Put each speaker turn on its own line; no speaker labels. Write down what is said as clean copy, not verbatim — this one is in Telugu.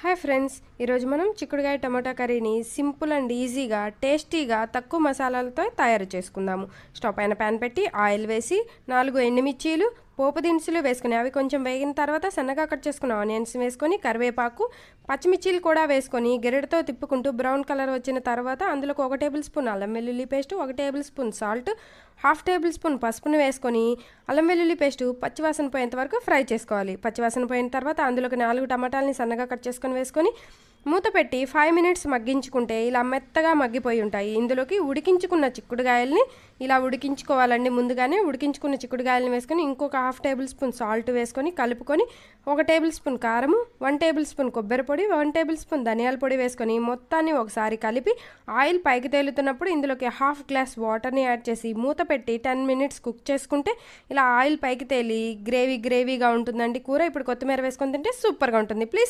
హాయ్ ఫ్రెండ్స్, ఈరోజు మనం చిక్కుడుకాయ టమాటా కర్రీని సింపుల్ అండ్ ఈజీగా టేస్టీగా తక్కువ మసాలాలతో తయారు చేసుకుందాము. స్టవ్ పైన ప్యాన్ పెట్టి ఆయిల్ వేసి 4 ఎండుమిర్చీలు, పోపు దినుసులు వేసుకుని అవి కొంచెం వేగిన తర్వాత సన్నగా కట్ చేసుకున్న ఆనియన్స్ వేసుకొని కరివేపాకు, పచ్చిమిర్చీలు కూడా వేసుకొని గెరటితో తిప్పుకుంటూ బ్రౌన్ కలర్ వచ్చిన తర్వాత అందులోకి 1 టేబుల్ స్పూన్ అల్లం వెల్లుల్లి paste, 1 tablespoon salt, 1/2 tablespoon పసుపును వేసుకొని అల్లం వెల్లుల్లి పేస్ట్ పచ్చివాసన పోయేంత వరకు ఫ్రై చేసుకోవాలి. పచ్చివాసన పోయిన తర్వాత అందులోకి 4 టమాటాలని సన్నగా కట్ చేసుకొని వేసుకొని మూత పెట్టి 5 మినిట్స్ మగ్గించుకుంటే ఇలా మెత్తగా మగ్గిపోయి ఉంటాయి. ఇందులోకి ఉడికించుకున్న చిక్కుడుకాయల్ని ఇలా ఉడికించుకోవాలండి. ముందుగానే ఉడికించుకున్న చిక్కుడుకాయలను వేసుకొని ఇంకొక 1/2 టేబుల్ స్పూన్ సాల్ట్ వేసుకొని కలుపుకొని 1 టేబుల్ స్పూన్ కారము, 1 టేబుల్ స్పూన్ కొబ్బరి పొడి, 1 టేబుల్ స్పూన్ ధనియాల పొడి వేసుకొని మొత్తాన్ని ఒకసారి కలిపి ఆయిల్ పైకి తేలుతున్నప్పుడు ఇందులోకి 1/2 గ్లాస్ వాటర్ని యాడ్ చేసి మూత పెట్టి 10 మినిట్స్ కుక్ చేసుకుంటే ఇలా ఆయిల్ పైకి తేలి గ్రేవీగా ఉంటుందండి కూర. ఇప్పుడు కొత్తిమీర వేసుకొని తింటే సూపర్గా ఉంటుంది. ప్లీజ్